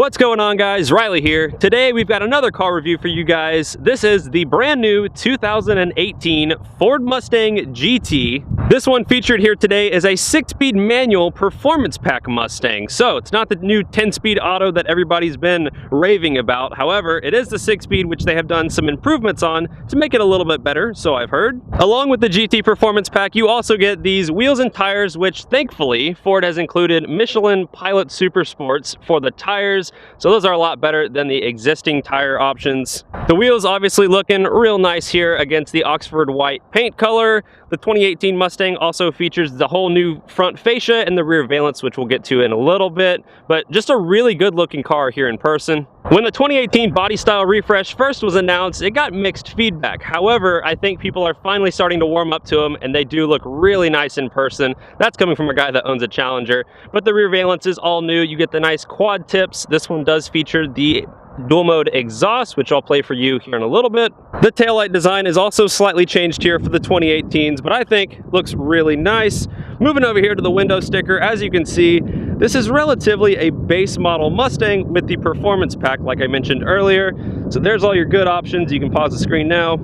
What's going on, guys? Riley here. Today we've got another car review for you guys. This is the brand new 2018 Ford Mustang GT. This one featured here today is a 6-speed manual performance pack Mustang. So it's not the new 10-speed auto that everybody's been raving about. However, it is the 6-speed, which they have done some improvements on to make it a little bit better, so I've heard. Along with the GT performance pack, you also get these wheels and tires, which thankfully Ford has included Michelin Pilot Super Sports for the tires. So those are a lot better than the existing tire options. The wheels obviously looking real nice here against the Oxford white paint color. The 2018 Mustang also features the whole new front fascia and the rear valance, which we'll get to in a little bit, but just a really good looking car here in person. When the 2018 body style refresh first was announced, it got mixed feedback. However, I think people are finally starting to warm up to them, and they do look really nice in person. That's coming from a guy that owns a Challenger. But the rear valance is all new. You get the nice quad tips. This one does feature the dual mode exhaust, which I'll play for you here in a little bit. The taillight design is also slightly changed here for the 2018s, but I think looks really nice. Moving over here to the window sticker, as you can see, this is relatively a base model Mustang with the performance pack like I mentioned earlier. So there's all your good options. You can pause the screen now.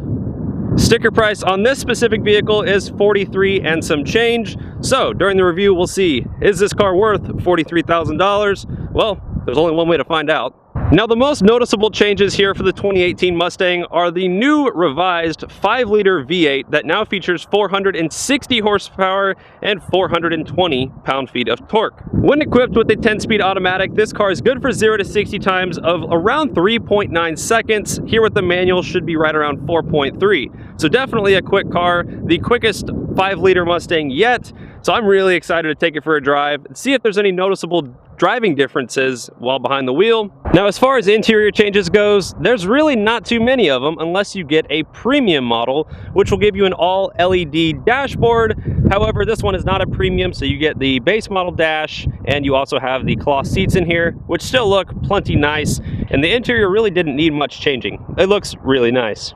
Sticker price on this specific vehicle is $43 and some change. So during the review, we'll see, is this car worth $43,000? Well, there's only one way to find out. Now, the most noticeable changes here for the 2018 Mustang are the new revised 5-liter V8 that now features 460 horsepower and 420 pound-feet of torque. When equipped with a 10-speed automatic, this car is good for 0 to 60 times of around 3.9 seconds. Here with the manual should be right around 4.3. So definitely a quick car, the quickest 5-liter Mustang yet. So I'm really excited to take it for a drive and see if there's any noticeable driving differences while behind the wheel. Now, as far as interior changes goes, there's really not too many of them unless you get a premium model, which will give you an all LED dashboard. However, this one is not a premium, so you get the base model dash, and you also have the cloth seats in here, which still look plenty nice, and the interior really didn't need much changing. It looks really nice.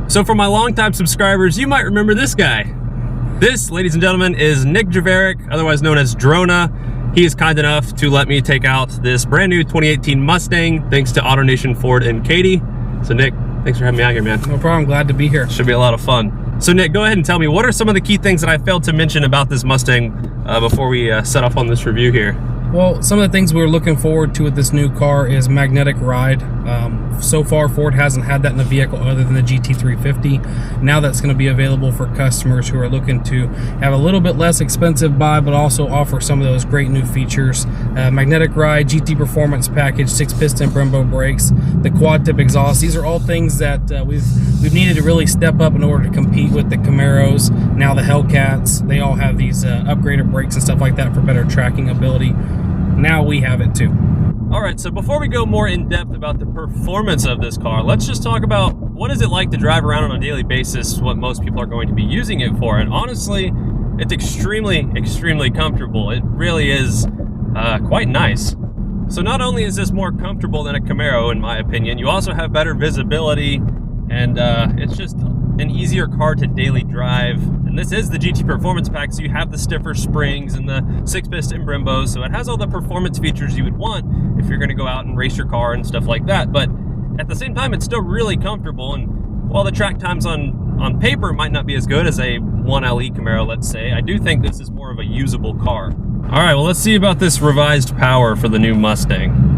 So for my longtime subscribers, you might remember this guy. This, ladies and gentlemen, is Nick Javerick, otherwise known as Drona. He is kind enough to let me take out this brand new 2018 Mustang, thanks to Autonation, Ford, and Katy. So Nick, thanks for having me out here, man. No problem, glad to be here. Should be a lot of fun. So Nick, go ahead and tell me, what are some of the key things that I failed to mention about this Mustang before we set off on this review here? Well, some of the things we're looking forward to with this new car is magnetic ride. So far, Ford hasn't had that in the vehicle other than the GT350. Now that's going to be available for customers who are looking to have a little bit less expensive buy, but also offer some of those great new features. Magnetic ride, GT performance package, 6-piston Brembo brakes, the quad tip exhaust. These are all things that we've needed to really step up in order to compete with the Camaros. Now the Hellcats, they all have these upgraded brakes and stuff like that for better tracking ability. Now we have it too. All right, so before we go more in depth about the performance of this car, let's just talk about what is it like to drive around on a daily basis, what most people are going to be using it for. And honestly, it's extremely, extremely comfortable. It really is quite nice. So not only is this more comfortable than a Camaro, in my opinion, you also have better visibility, and it's just an easier car to daily drive. And this is the GT Performance Pack, so you have the stiffer springs and the 6-piston Brembos, so it has all the performance features you would want if you're going to go out and race your car and stuff like that. But at the same time, it's still really comfortable, and while the track times on paper might not be as good as a 1LE Camaro, let's say, I do think this is more of a usable car. All right, well, let's see about this revised power for the new Mustang.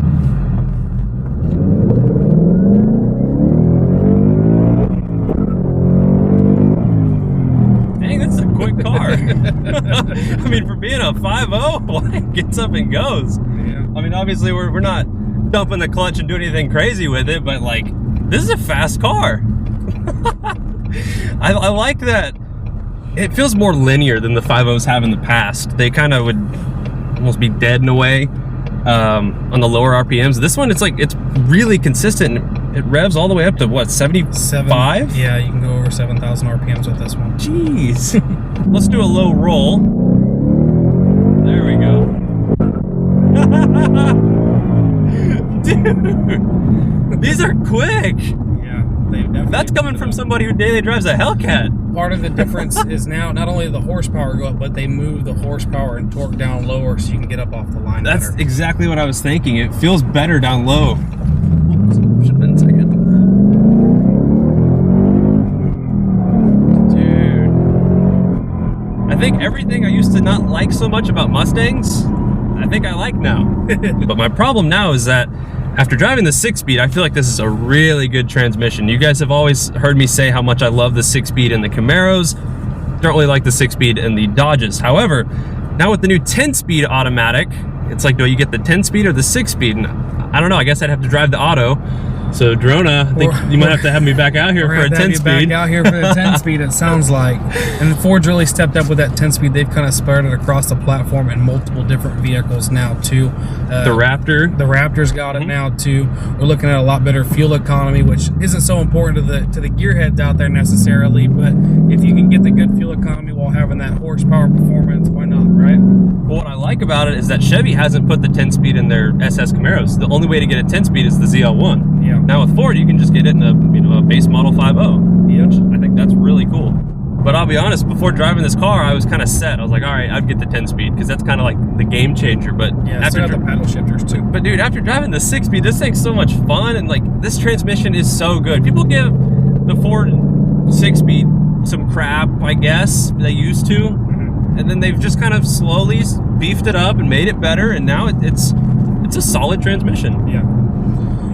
Car. I mean, for being a 5.0, it gets up and goes. Yeah. I mean, obviously we're not dumping the clutch and doing anything crazy with it, but like, this is a fast car. I like that. It feels more linear than the 5.0s have in the past. They kind of would almost be dead in a way. on the lower RPMs. This one, it's really consistent. It revs all the way up to what, 75? Yeah, you can go over 7,000 RPMs with this one. Jeez. Let's do a low roll. There we go. Dude, these are quick. Yeah, they definitely. That's coming from somebody who daily drives a Hellcat. Part of the difference is now not only the horsepower go up, but they move the horsepower and torque down lower so you can get up off the line. That's better. exactly what I was thinking. It feels better down low. Should have been a second. Dude. I think everything I used to not like so much about Mustangs, I think I like now. But my problem now is that after driving the 6-speed, I feel like this is a really good transmission. You guys have always heard me say how much I love the 6-speed in the Camaros. Don't really like the 6-speed in the Dodges. However, now with the new 10-speed automatic, it's like, do you get the 10-speed or the 6-speed? And I don't know, I guess I'd have to drive the auto. So Drona, I think you might have to have me back out here for a 10-speed. Back out here for the 10-speed, it sounds like. And Ford's really stepped up with that 10-speed. They've kind of spread it across the platform in multiple different vehicles now too. The Raptor. The Raptor's got it now too. We're looking at a lot better fuel economy, which isn't so important to the gearheads out there necessarily. But if you can get the good fuel economy while having that horsepower performance, why not, right? Well, what I like about it is that Chevy hasn't put the 10-speed in their SS Camaros. The only way to get a 10-speed is the ZL1. Yeah. Now with Ford, you can just get it in a a base model 5.0. Yep. Which I think that's really cool. But I'll be honest, before driving this car, I was kind of set. I was like, all right, I'd get the 10-speed because that's kind of like the game changer. But yeah, after the paddle shifters too. But dude, after driving the 6-speed, this thing's so much fun, and like this transmission is so good. People give the Ford 6-speed some crap, I guess they used to, and then they've just kind of slowly beefed it up and made it better, and now it's a solid transmission. Yeah.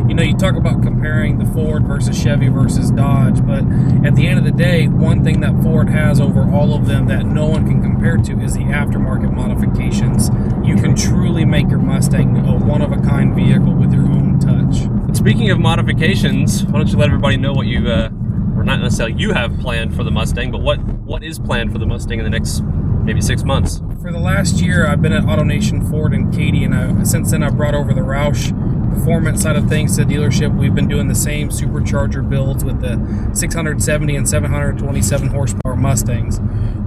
You know, you talk about comparing the Ford versus Chevy versus Dodge, but at the end of the day, one thing that Ford has over all of them that no one can compare to is the aftermarket modifications. You can truly make your Mustang a one-of-a-kind vehicle with your own touch. And speaking of modifications, why don't you let everybody know what you, or not necessarily you have planned for the Mustang, but what is planned for the Mustang in the next maybe 6 months? For the last year, I've been at Autonation Ford in Katy, and since then I've brought over the Roush performance side of things to the dealership. We've been doing the same supercharger builds with the 670 and 727 horsepower Mustangs.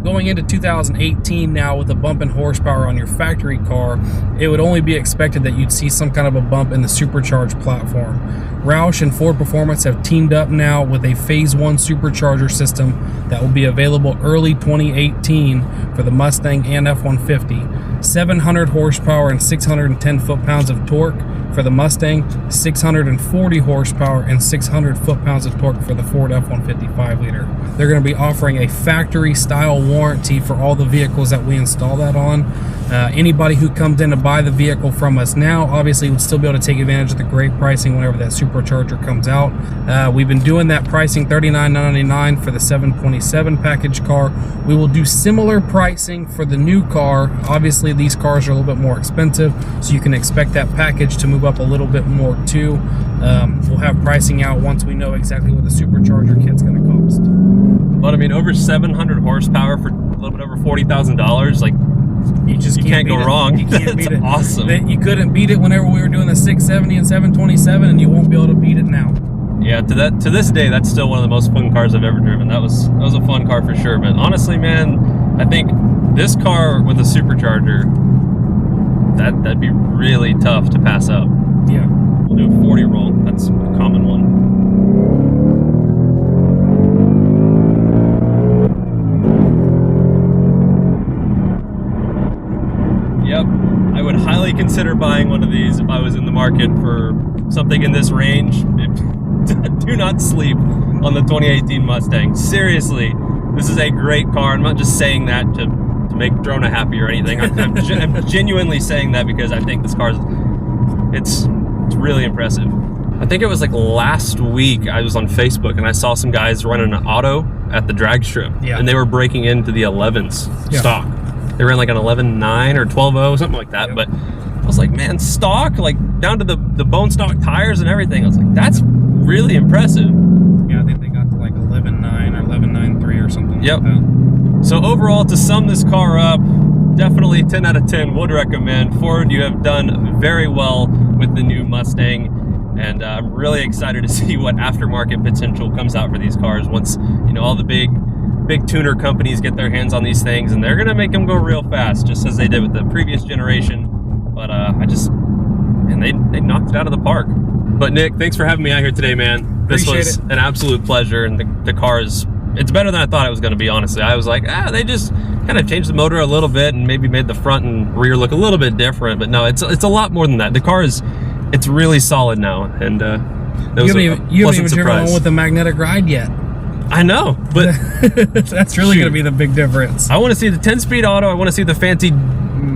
Going into 2018 now, with a bump in horsepower on your factory car, it would only be expected that you'd see some kind of a bump in the supercharged platform. Roush and Ford Performance have teamed up now with a Phase 1 supercharger system that will be available early 2018 for the Mustang and F-150. 700 horsepower and 610 foot-pounds of torque for the Mustang, 640 horsepower and 600 foot-pounds of torque for the Ford F-150 5-liter. They're going to be offering a factory-style warranty for all the vehicles that we install that on. Anybody who comes in to buy the vehicle from us now obviously would still be able to take advantage of the great pricing whenever that supercharger comes out. We've been doing that pricing $39.99 for the 727 package car. We will do similar pricing for the new car. Obviously these cars are a little bit more expensive, so you can expect that package to move up a little bit more too. We'll have pricing out once we know exactly what the supercharger kit's going to cost. But I mean, over 700 horsepower for a little bit over $40,000, like you can't go wrong. You can't beat it. Awesome. You couldn't beat it whenever we were doing the 670 and 727, and you won't be able to beat it now. Yeah, to this day, that's still one of the most fun cars I've ever driven. That was a fun car for sure. But honestly, man, I think this car with a supercharger, that'd be really tough to pass up. Yeah. We'll do a 40 roll. That's a common one. Yep, I would highly consider buying one of these if I was in the market for something in this range. Do not sleep on the 2018 Mustang. Seriously, this is a great car. I'm not just saying that to make Drona happy or anything. I'm genuinely saying that because I think this car it's really impressive. I think it was like last week I was on Facebook and I saw some guys running an auto at the drag strip, and they were breaking into the 11s stock. They ran like an 11.9 or 12.0, something like that. But I was like, man, stock, like down to the bone stock tires and everything. I was like, that's really impressive. Yeah, I think they got to like 11.9 or 11.93 or something. Yep. Like that. So overall, to sum this car up, definitely 10 out of 10 would recommend. Ford, you have done very well with the new Mustang, and I'm really excited to see what aftermarket potential comes out for these cars once, you know, all the big tuner companies get their hands on these things, and they're gonna make them go real fast, just as they did with the previous generation. But they knocked it out of the park. But Nick, thanks for having me out here today, man. This was an absolute pleasure, and the car it's better than I thought it was going to be, honestly. I was like, they just kind of changed the motor a little bit and maybe made the front and rear look a little bit different, but no, it's a lot more than that. The car it's really solid now, and it was a pleasant surprise. You haven't even driven one with the magnetic ride yet. I know, but that's really going to be the big difference. I want to see the 10-speed auto. I want to see the fancy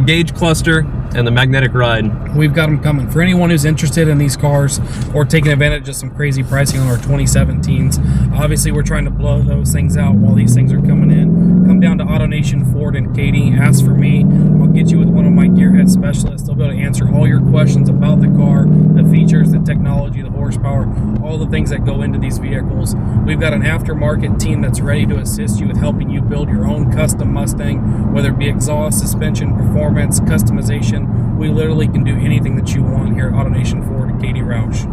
gauge cluster and the magnetic ride. We've got them coming. For anyone who's interested in these cars or taking advantage of some crazy pricing on our 2017s, obviously we're trying to blow those things out while these things are coming in. Come down to Autonation Ford in Katy, ask for me. I'll get you with one of my gearhead specialists. They'll be able to answer all your questions about the car, the features, the technology, the horsepower, all the things that go into these vehicles. We've got an aftermarket team that's ready to assist you with helping you build your own custom Mustang, whether it be exhaust, suspension, performance, customization. We literally can do anything that you want here at Autonation Ford and Katy Roush.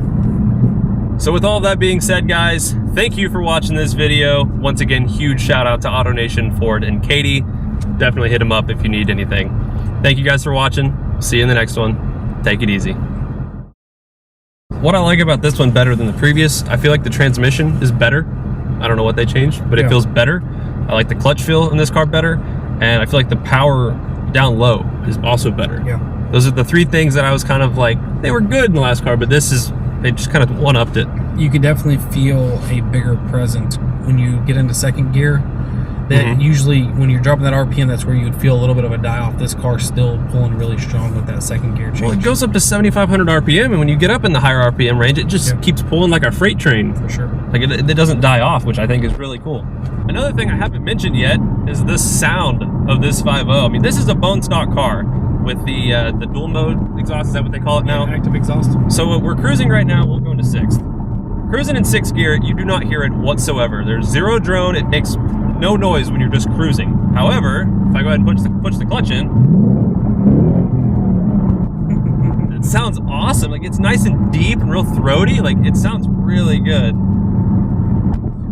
So with all that being said, guys, thank you for watching this video. Once again, huge shout out to Autonation Ford and Katy. Definitely hit them up if you need anything. Thank you guys for watching. See you in the next one. Take it easy. What I like about this one better than the previous, I feel like the transmission is better. I don't know what they changed, but it feels better. I like the clutch feel in this car better, and I feel like the power down low is also better. Yeah. Those are the three things that I was kind of like, they were good in the last car, but they just kind of one-upped it. You can definitely feel a bigger presence when you get into second gear. That usually, when you're dropping that RPM, that's where you would feel a little bit of a die-off. This car's still pulling really strong with that second gear change. Well, it goes up to 7,500 RPM, and when you get up in the higher RPM range, it just keeps pulling like a freight train. For sure. Like it doesn't die off, which I think is really cool. Another thing I haven't mentioned yet is the sound of this 5.0. I mean, this is a bone stock car with the dual mode exhaust. Is that what they call it now? Active exhaust. So we're cruising right now. We'll go into 6th. Cruising in 6th gear, you do not hear it whatsoever. There's zero drone. It makes no noise when you're just cruising. However, if I go ahead and push the clutch in, it sounds awesome. Like, it's nice and deep and real throaty. Like, it sounds really good.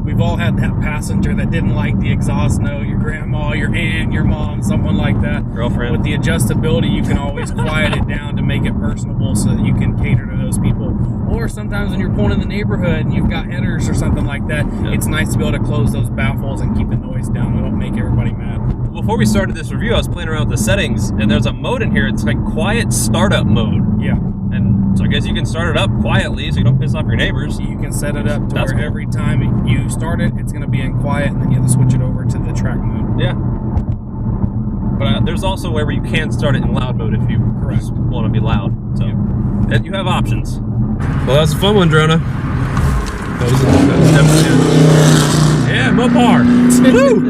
We've all had that passenger that didn't like the exhaust note, your grandma, your aunt, your mom, someone like that. Girlfriend. With the adjustability, you can always quiet it down to make it personable so that you can cater to those people. Or sometimes when you're pulling in the neighborhood and you've got headers or something like that, it's nice to be able to close those baffles and keep the noise down. We don't make everybody mad. Before we started this review, I was playing around with the settings, and there's a mode in here. It's like quiet startup mode. Yeah. And so I guess you can start it up quietly so you don't piss off your neighbors. You can set it up to where every time you start it, it's going to be in quiet, and then you have to switch it over to the track mode. Yeah. But there's also where you can start it in loud mode if you just want to be loud. So you have options. Well, that's a fun one, Drona. That was definitely, yeah, Mopar. Woo!